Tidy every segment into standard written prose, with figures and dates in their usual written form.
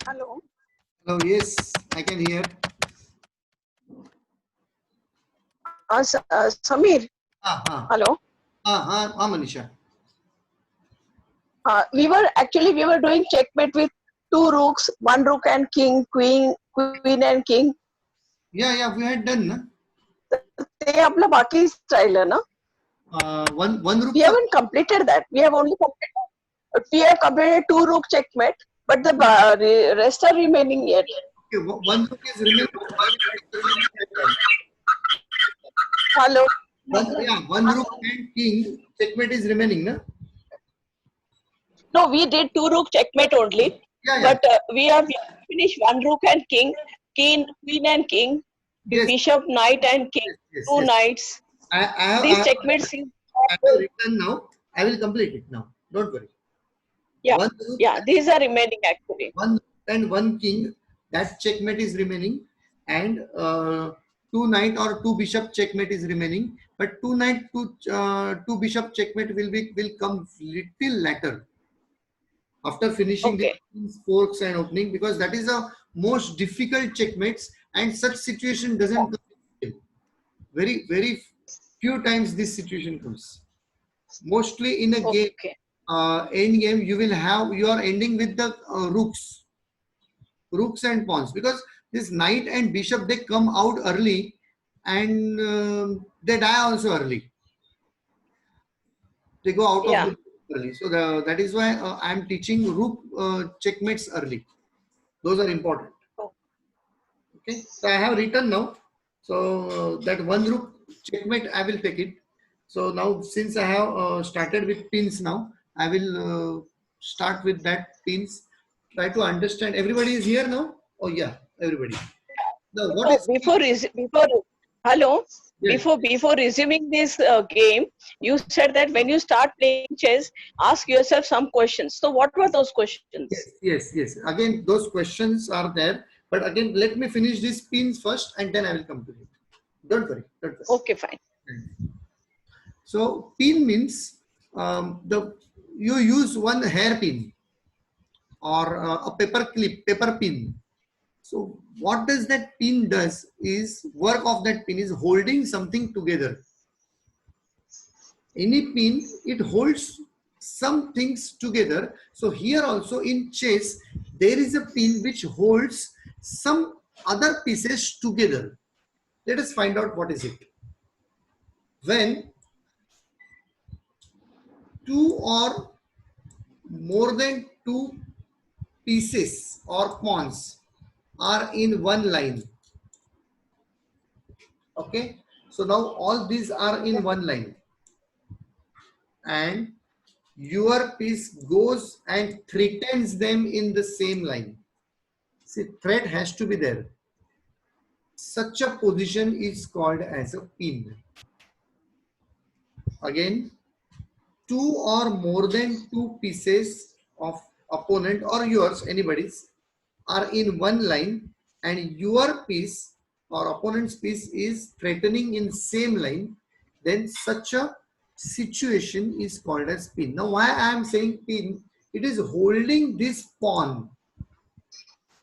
Hello. Hello, yes, I can hear. Samir. Ah, Hello. Manisha. We were doing checkmate with two rooks, one rook and king, queen and king. Yeah, we had done, na? ते आपलं बाकी राहिलं ना. One rook. We haven't completed that. We have completed two rook checkmate, but the rest are remaining yet. Okay, one rook is remaining. Hello. One rook and king checkmate is remaining, na? No, we did two rook checkmate only, Yeah. but we have finished one rook and king, queen and king, Yes. bishop, knight and king, Yes. two knights. I These checkmates. have written now. I will complete it now. Don't worry. Yeah, One rook, these are remaining actually. one and one king. That checkmate is remaining, and two knight or two bishop checkmate is remaining. But two knight, two bishop checkmate will come little later, after finishing Okay. the forks and opening, because that is a most difficult checkmates, and such situation doesn't come. Very few times this situation comes. Mostly in a game, Okay. end game, you are ending with the rooks and pawns, because this knight and bishop, they come out early, and they die also early. They go out of the early. So that is why I am teaching rook checkmates early. Those are important. Okay. So I have written now. So that one rook checkmate, I will take it. So now, since I have started with pins now, I will start with that pins. Try to understand. Everybody is here now? Oh yeah, everybody. Now, what is Hello. yes. Before resuming this game, you said that when you start playing chess, ask yourself some questions. So what were those questions? Yes. Again, those questions are there. But again, let me finish these pins first, and then I will come to it. Don't worry. Okay, fine. So pin means you use one hairpin or a paper pin. So what does that pin does is, work of that pin is holding something together. Any pin, it holds some things together. So here also in chess, there is a pin which holds some other pieces together. Let us find out what is it. When two or more than two pieces or pawns are in one line. Okay, so now all these are in one line, and your piece goes and threatens them in the same line. See, threat has to be there. Such a position is called as a pin. Again, two or more than two pieces of opponent or yours, anybody's, are in one line, and your piece or opponent's piece is threatening in same line, then such a situation is called as pin. Now, why I am saying pin? It is holding this pawn.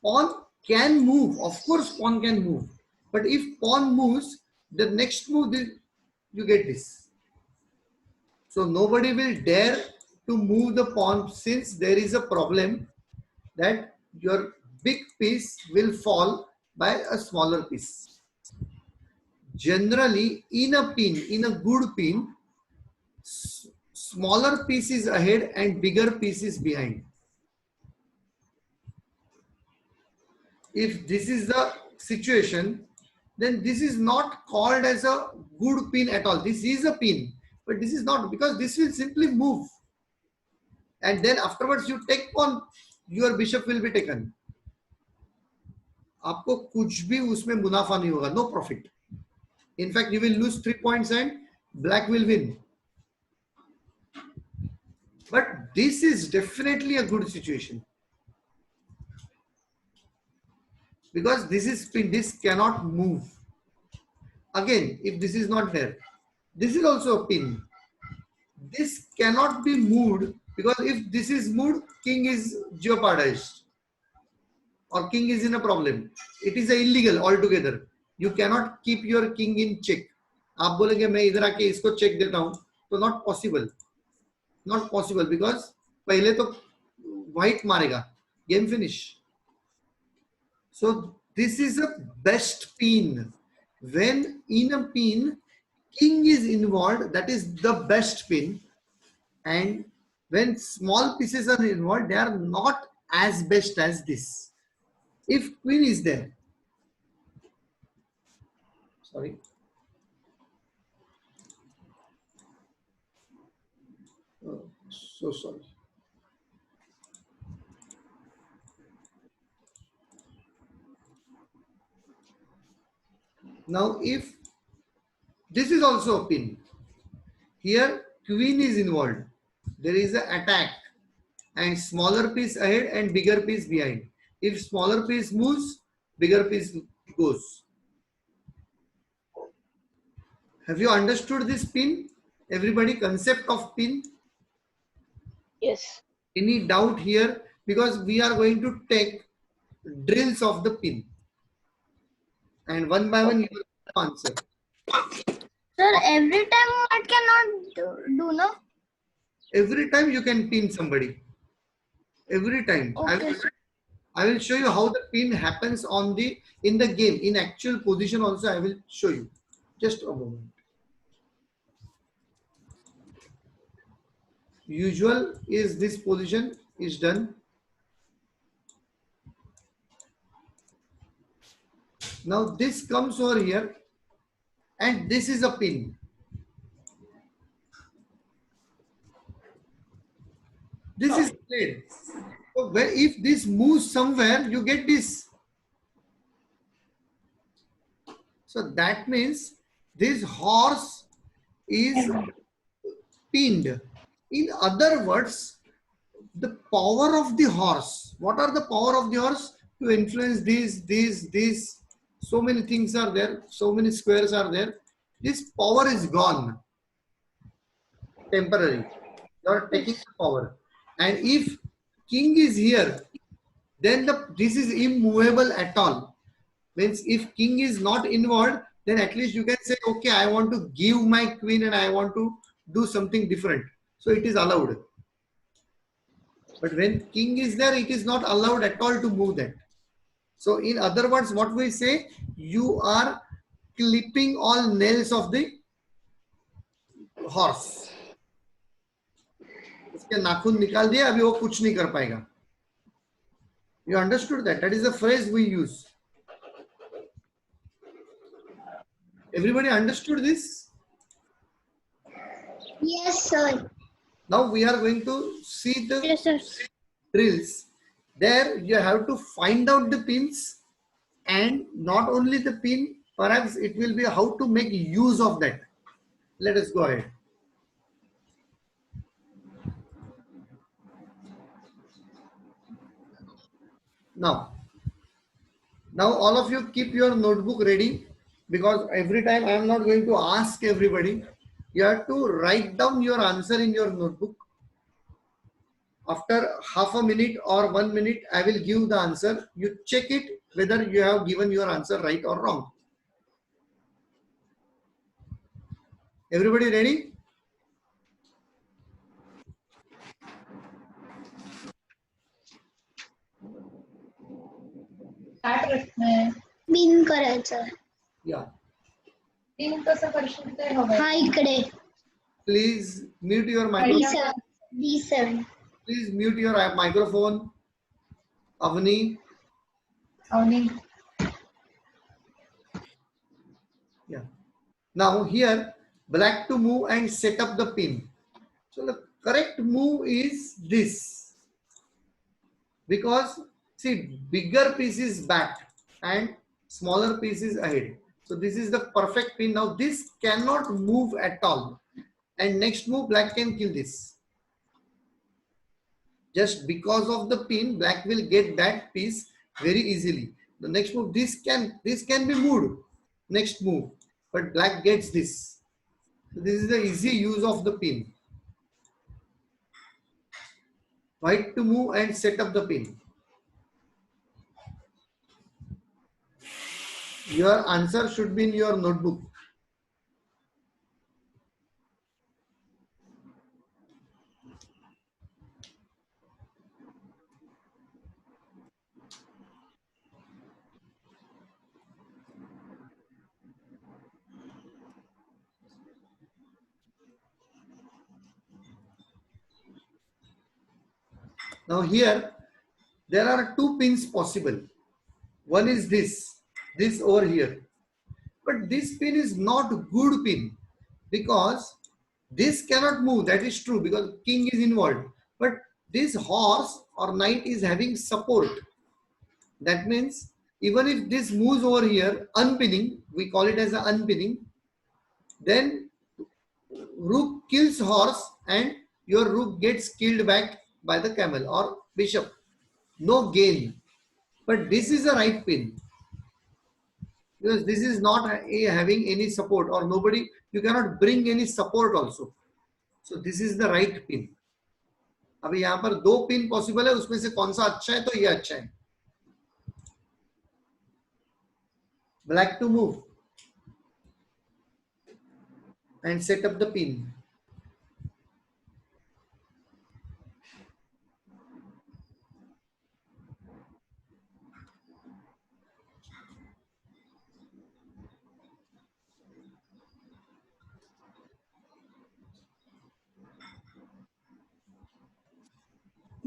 Pawn can move, of course pawn can move, but if pawn moves, the next move you get this. So nobody will dare to move the pawn, since there is a problem that your big piece will fall by a smaller piece. Generally, in a good pin, smaller piece is ahead and bigger piece is behind. If this is the situation, then this is not called as a good pin at all. This is a pin, but this is not, because this will simply move. And then afterwards you take pawn, your bishop will be taken. आपको कुछ भी उसमें मुनाफा नहीं होगा, no profit. In fact, you will lose 3 points and black will win. But this is definitely a good situation, because this is pin, this cannot move. Again, if this is not there, this is also a pin. This cannot be moved, because if this is moved, king is jeopardized. or king is in a problem, it is illegal altogether. You cannot keep your king in check. आप बोलेंगे मैं इधर आके इसको check देता हूँ, तो not possible, not possible, because पहले तो white मारेगा, game finish. So this is a best pin. When in a pin king is involved, that is the best pin, and when small pieces are involved, they are not as best as this. If queen is there, sorry, oh, so sorry. Now if this is also a pin, here queen is involved, there is an attack, and smaller piece ahead and bigger piece behind. If smaller piece moves, bigger piece goes. Have you understood this pin? Everybody, concept of pin? Yes. Any doubt here? Because we are going to take drills of the pin, and one by one you will answer. Sir, every time I cannot do no? Every time you can pin somebody. Every time. Okay. I will show you how the pin happens on the in the game. In actual position also I will show you. Just a moment. Usual is this position is done. Now this comes over here, and this is a pin. This is played. So where if this moves somewhere, you get this. So that means this horse is pinned. In other words, the power of the horse. What are the power of the horse? To influence these. So many things are there. So many squares are there. This power is gone. Temporary. You are taking the power. And if king is here, then this is immovable at all. Means if king is not involved, then at least you can say, okay, I want to give my queen and I want to do something different. So it is allowed. But when king is there, it is not allowed at all to move that. So in other words, what we say, you are clipping all nails of the horse. उसके नाखून निकाल दिए, अभी वो कुछ नहीं कर पाएगा. You understood that? That is the phrase we use. Everybody understood this? Yes, sir. Now we are going to see the Yes, sir. drills. There you have to find out the pins, and not only the pin, perhaps it will be how to make use of that. Let us go ahead. Now all of you keep your notebook ready, because every time I am not going to ask everybody. You have to write down your answer in your notebook. After half a minute or 1 minute, I will give the answer. You check it whether you have given your answer right or wrong. Everybody ready? काय प्रश्न आहे? बिन करायचं. Yeah. तीन कसं करशील ते हवंय. हा इकडे. Please mute your microphone. D7. Please mute your microphone. Avni. Avani Yeah. Now here, black to move and set up the pin. So the correct move is this. Because see, bigger piece is back and smaller piece is ahead. So this is the perfect pin. Now this cannot move at all. And next move, black can kill this. Just because of the pin, black will get that piece very easily. The next move, this can be moved. Next move, but black gets this. So this is the easy use of the pin. White to move and set up the pin. Your answer should be in your notebook. Now here, there are two pins possible. One is this over here. But this pin is not good pin because this cannot move. That is true because king is involved. But this horse or knight is having support. That means even if this moves over here, unpinning, we call it as an unpinning, then rook kills horse and your rook gets killed back by the camel or bishop. No gain. But this is a right pin. Because this is not having any support or nobody, you cannot bring any support also. So this is the right pin. अभी यहाँ पर दो pin possible है, उसमें से कौन सा अच्छा है? तो ये अच्छा है. Black to move and set up the pin.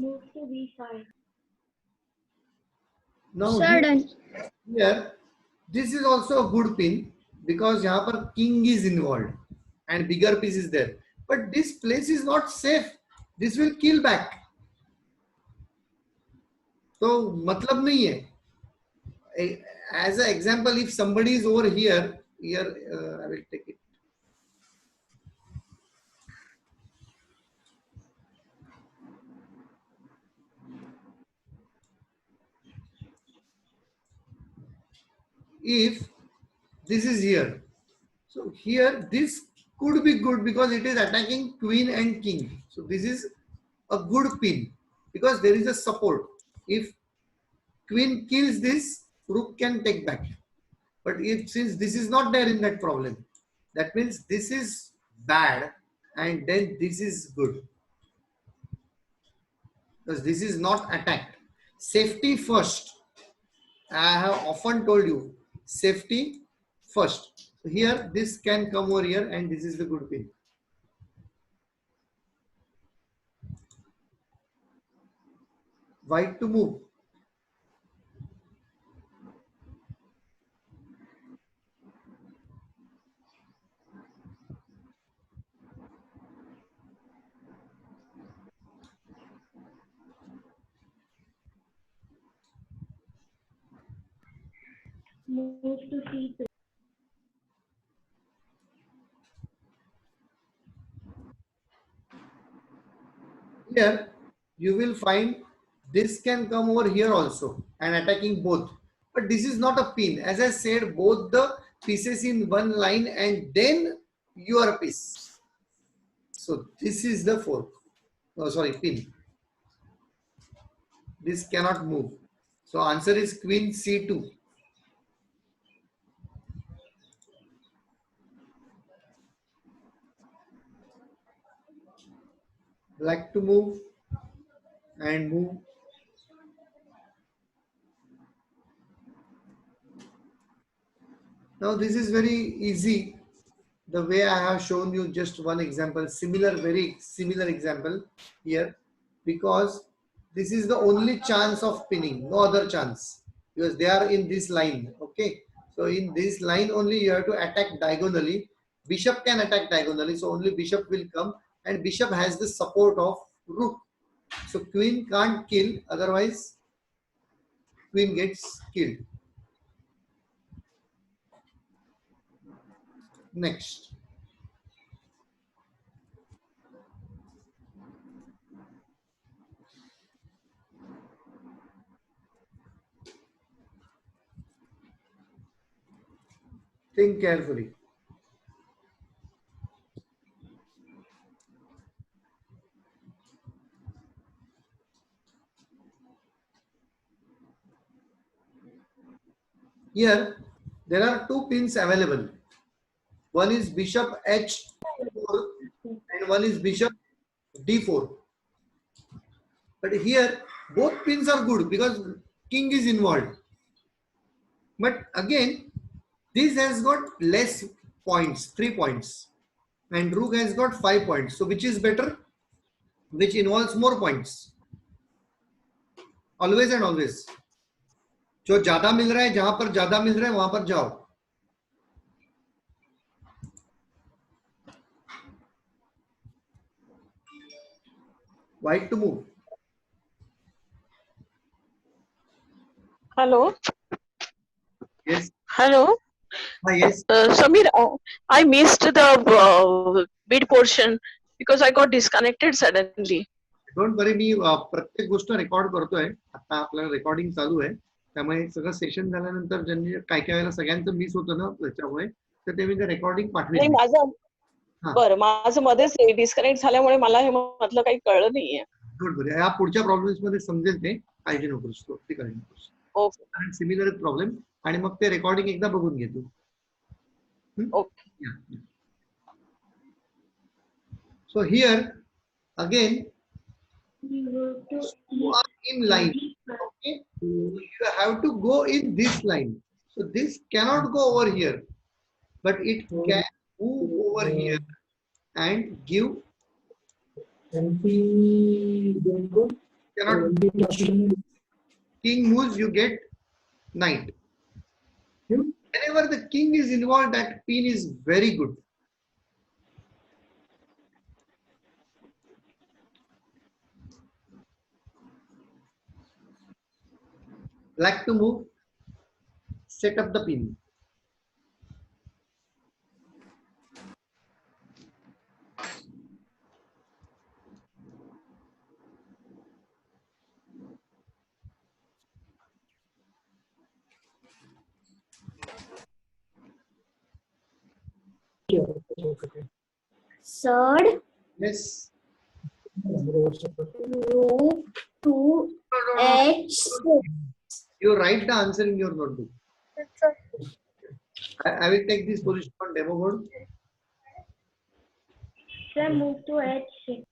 Move to B5. Now Sir, done. here, this is also a good pin because यहाँ पर king is involved and bigger piece is there. But this place is not safe. This will kill back. तो मतलब नहीं है. As an example, if somebody is over here, I will take it. If this is here, so here this could be good because it is attacking queen and king. So this is a good pin because there is a support. If queen kills this, rook can take back. But if since this is not there in that problem, that means this is bad and then this is good. Because this is not attacked. Safety first. I have often told you, safety first. So here, this can come over here and this is the good pin. White to move. Move to C2. Here, you will find this can come over here also and attacking both. But this is not a pin. As I said, both the pieces in one line and then your piece. So this is the fork. Oh, sorry, pin. This cannot move. So answer is queen C2. Black to move and move. Now this is very easy. The way I have shown you just one example, very similar example here, because this is the only chance of pinning, no other chance, because they are in this line. Okay, so in this line only you have to attack diagonally. Bishop can attack diagonally, so only bishop will come, and bishop has the support of rook. So queen can't kill, otherwise queen gets killed. Next. Think carefully. Here, there are two pins available. One is bishop h4 and one is bishop d4. But here both pins are good because king is involved. But again, this has got less points, 3 points, and rook has got 5 points. So which is better? Which involves more points? Always and always. जो ज्यादा मिल रहा है, जहां पर ज्यादा मिल रहा है वहां पर जाओ. White to move. Hello. Yes. Hello. Yes. Samir, I missed the mid portion because I got disconnected suddenly. Don't worry, मी प्रत्येक गोष्ट रेकॉर्ड करतोय. आता आपल्याला रेकॉर्डिंग चालू आहे, त्यामुळे सगळं सेशन झाल्यानंतर ज्यांनी काय काय वेळेला सगळ्यांचं मिस होतं ना त्याच्यामुळे, तर ते मी ते रेकॉर्डिंग नाही पाठवेल. माझं बरं, माझं मध्येच डिस्कनेक्ट झाल्यामुळे मला हे मधलं काही कळलं नाहीये. डोंट वरी, या पुढच्या प्रॉब्लेम्स मध्ये समजेल ते, काळजी नकोस, ते करेल नकोस. ओके कारण सिमिलर प्रॉब्लेम, आणि मग ते रेकॉर्डिंग एकदा बघून घे तू. Okay. So here again you are in line. Okay, you have to go in this line. So this cannot go over here, but it can move over here and give. Cannot. King moves, you get knight. Whenever the king is involved, that pin is very good. Black to move, set up the pin. Third, Yes. root to h6. You write the answer in your notebook. I will take this position on demo board. Sir, move to h6.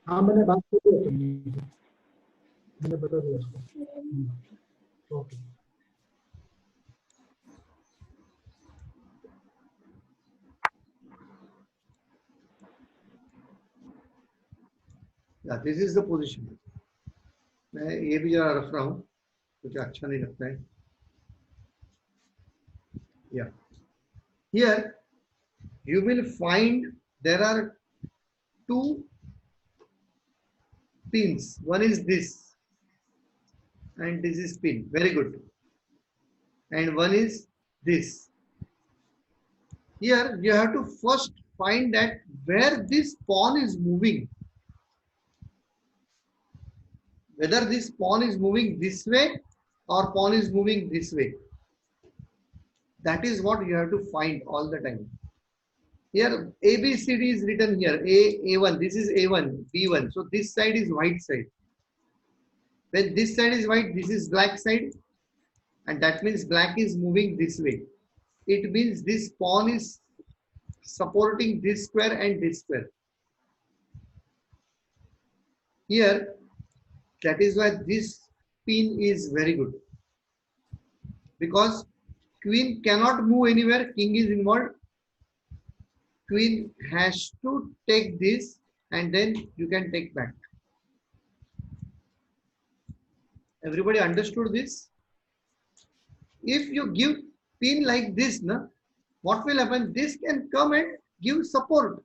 हाँ मैंने बात की थी, मैंने बता दिया उसको. Okay. Yeah, this is the position. मैं ये भी जरा रख रहा हूँ, मुझे अच्छा नहीं लगता है. Yeah. Here you will find there are two pins. One is this, and this is pin. Very good. And one is this. Here you have to first find that where this pawn is moving. Whether this pawn is moving this way or pawn is moving this way. That is what you have to find all the time. Here ABCD is written here. A1. This is A1, B1. So this side is white side. When this side is white, this is black side. And that means black is moving this way. It means this pawn is supporting this square and this square. Here, that is why this pin is very good. Because queen cannot move anywhere, king is involved. Queen has to take this and then you can take back. Everybody understood this? If you give pin like this, what will happen? This can come and give support.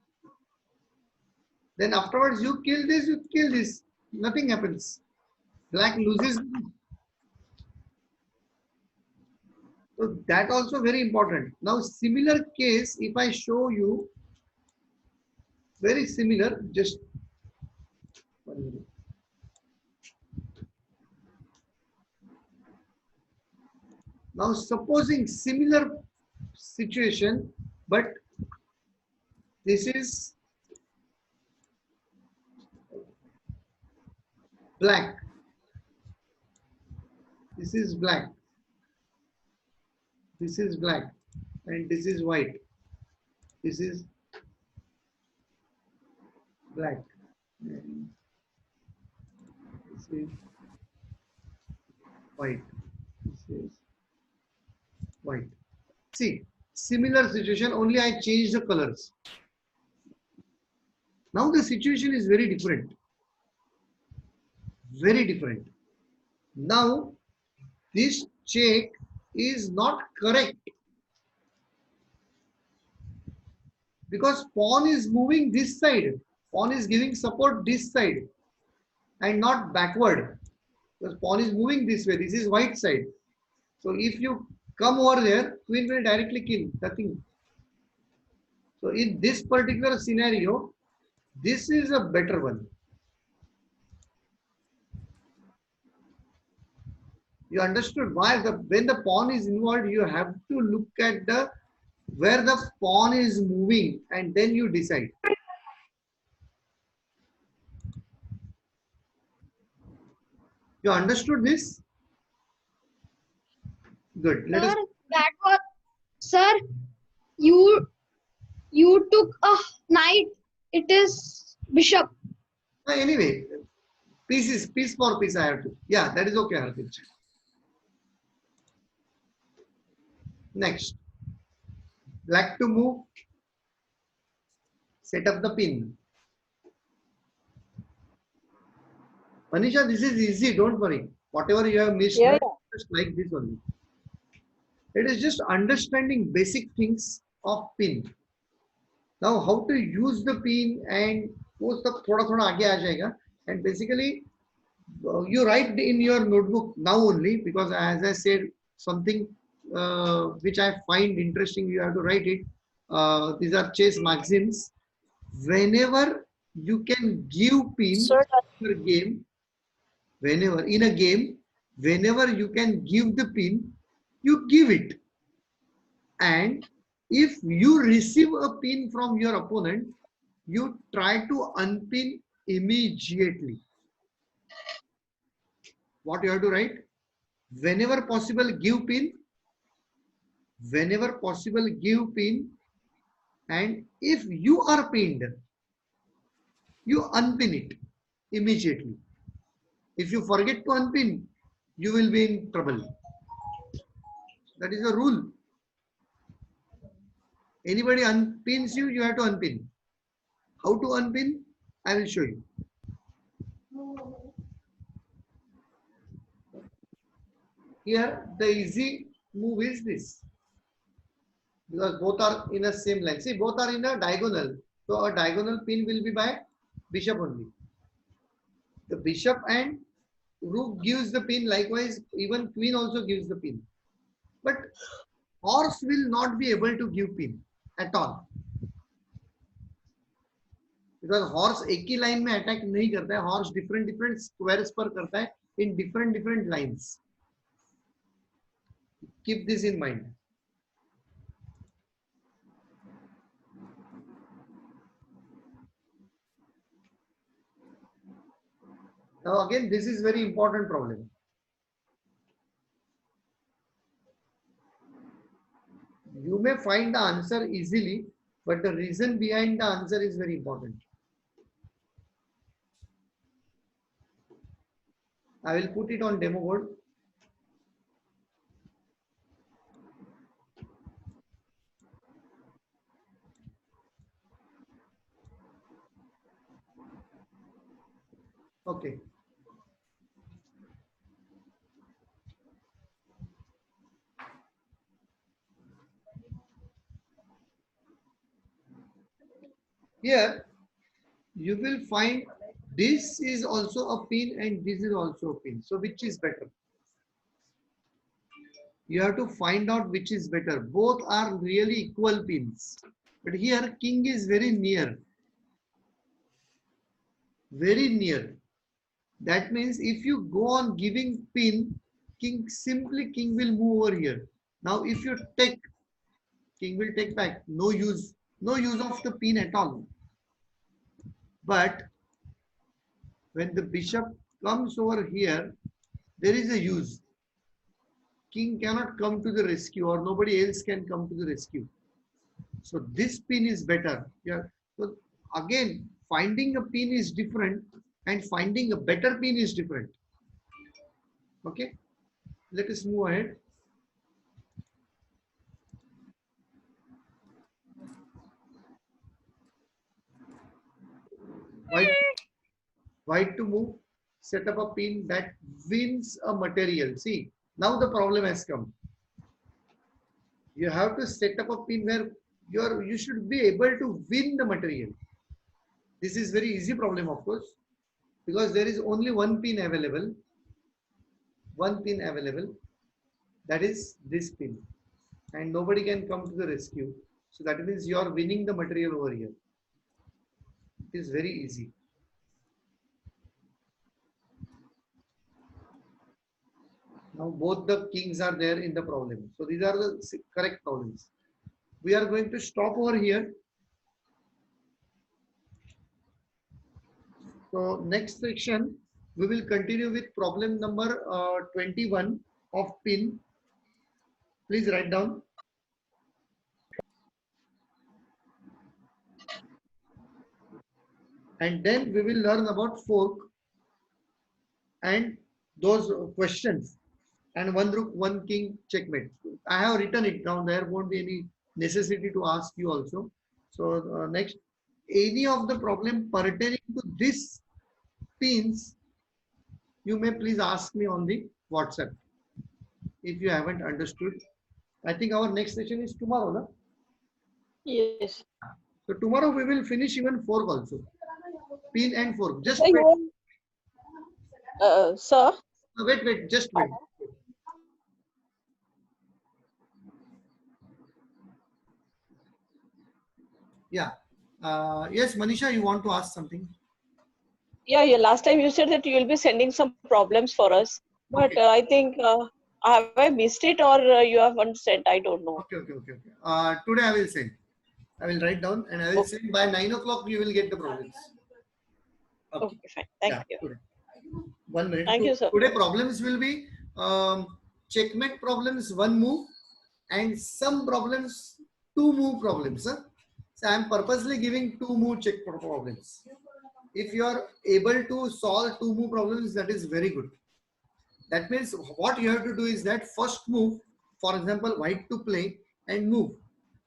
Then afterwards you kill this, nothing happens. Black loses. So that also very important. Now similar case, if I show you, very similar, just 1 minute. Now supposing similar situation, but this is black. This is black. This is black and this is white. This is black and this is white. This is white. See, similar situation, only I changed the colors. Now the situation is very different. Very different. Now this check is not correct because pawn is moving this side. Pawn is giving support this side and not backward. Because pawn is moving this way. This is white side. So if you come over there, queen will directly kill. Nothing. So in this particular scenario, this is a better one. You understood why when the pawn is involved, you have to look at the where the pawn is moving and then you decide. You understood this? Good. Let us. Sir, that was, sir, you took a knight. It is bishop. Anyway, piece for piece I have to. Yeah, that is okay, Hardik. Next, black to move, set up the pin. Manisha, this is easy, don't worry. Whatever you have missed, Yeah, just like this only. It is just understanding basic things of pin. Now, how to use the pin and वो सब थोड़ा थोड़ा आगे आ जाएगा. And basically, you write in your notebook now only because as I said, something which I find interesting, you have to write it. These are chess maxims. Whenever you can give pin Sir. per game, whenever in a game, whenever you can give the pin, you give it. And if you receive a pin from your opponent, you try to unpin immediately. What you have to write? Whenever possible, give pin. Whenever possible, give pin. And if you are pinned, you unpin it immediately. If you forget to unpin, you will be in trouble. That is a rule. Anybody unpins you, you have to unpin. How to unpin? I will show you. Here, the easy move is this. Because both are in the same line. See, both are in a diagonal. So a diagonal pin will be by bishop only. The bishop and rook gives the pin. Likewise, even queen also gives the pin. But horse will not be able to give pin at all. Because horse एक ही line में attack नहीं करता है. Horse different squares पर करता है in different lines. Keep this in mind. Now again, this is very important problem. You may find the answer easily, but the reason behind the answer is very important. I will put it on demo board. Okay. Here you will find this is also a pin and this is also a pin. So which is better? You have to find out which is better. Both are really equal pins. But here king is very near. Very near. That means if you go on giving pin, king will move over here. Now if you take, king will take back. No use of the pin at all. But when the bishop comes over here, there is a use. king cannot come to the rescue, or nobody else can come to the rescue. So this pin is better. Yeah. So again, finding a pin is different and finding a better pin is different. Okay. Let us move ahead. White to move, set up a pin that wins a material. See, now the problem has come. You have to set up a pin where you should be able to win the material. This is very easy problem, of course, because there is only one pin available. One pin available, that is this pin, and nobody can come to the rescue. So that means you are winning the material over here. It is very easy. Now both the kings are there in the problem. So these are the correct problems. We are going to stop over here. So next section, we will continue with problem number 21 of pin. Please write down. And then we will learn about fork and those questions. And one rook, one king, checkmate. I have written it down. There won't be any necessity to ask you also. So next, any of the problem pertaining to this pins, you may please ask me on the WhatsApp if you haven't understood. I think our next session is tomorrow, no? Yes. So tomorrow we will finish even fork also. Pin and fork. Just So wait. sir, Wait, just wait. Yeah. Yes, Manisha, you want to ask something? yeah, last time you said that you will be sending some problems for us, but Okay. I think have I missed it or you haven't sent? I don't know. Okay. Today I will send. I will write down and I will send by 9 o'clock. You will get the problems. Okay, fine. Thank Yeah, you. today. 1 minute. Thank you, sir. Today problems will be checkmate problems, one move, and some problems, two move problems. Huh? So I am purposely giving two move check problems. If you are able to solve two move problems, that is very good. That means what you have to do is that first move, for example, white to play and move.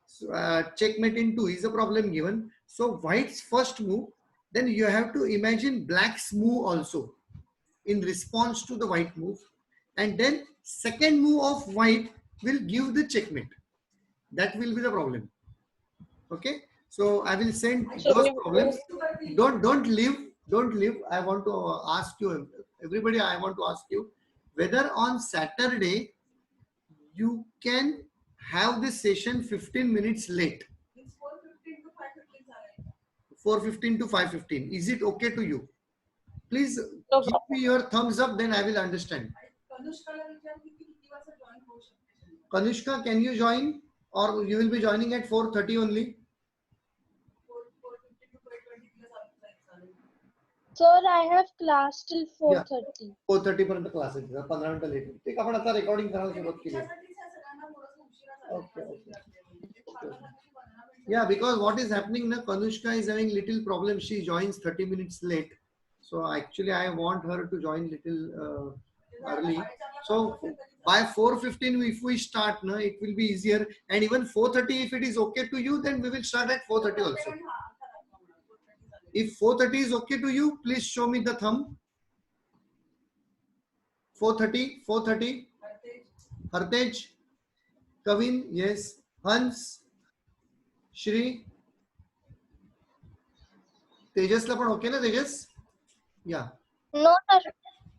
So, checkmate in 2 is a problem given. So white's first move, then you have to imagine black's move also in response to the white move, and then second move of white will give the checkmate. That will be the problem. Okay, so I will send So those problems. Don't leave. I want to ask you, everybody, I want to ask you whether on Saturday you can have this session 15 minutes late. 4:15 to 5:15. Is it okay to you? Please No give me your thumbs up, then I will understand. Kanushka, can you join, or you will be joining at 4:30 only? Sir, I have class till 4:30. 4:30 पर्यंत class आहे 15 मिनिटं late ठीक आपण आता recording करायला सुरुवात केली okay. Yeah, because what is happening now, Kanushka is having little problem. She joins 30 minutes late, so actually I want her to join little early. So by 4:15 if we start, no, it will be easier, and even 4:30 if it is okay to you, then we will start at 4:30 also. If 4:30 is okay to you, please show me the thumb. 4:30. Hartej, Kavin, yes. Hans, Shri, Tejas la pan okay na Tejas? Yeah. No, sir.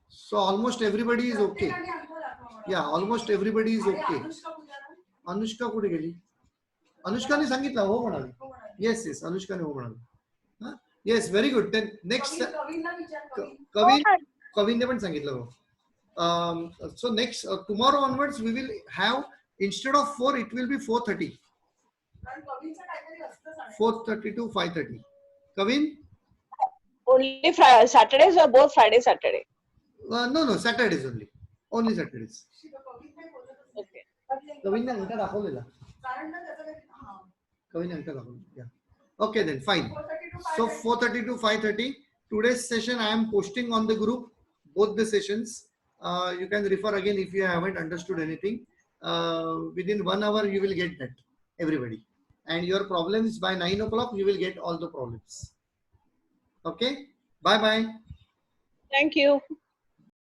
So almost everybody is okay. Yeah, almost everybody is okay. Anushka कुठे गेली? अनुष्काने सांगितलं हो म्हणाली. Yes, अनुष्काने हो म्हणाली. Yes, very good. Then next, Kavin ने पण सांगितलं हो. So next tomorrow onwards we will have, instead of 4 it will be 4:30. 4:30 to 5:30. Kavin? Only Friday, Saturdays or both Friday, Saturday? No, Saturdays only. Only Saturdays. कवीने अंक दाखवलेला. कवीने अंक दाखवलेला. Yeah. Okay then, fine. So 4:30 to 5:30. Today's session I am posting on the group, both the sessions. You can refer again if you haven't understood anything. Within 1 hour you will get that, everybody. And your problems by 9 o'clock you will get all the problems. Okay. Bye bye. Thank you.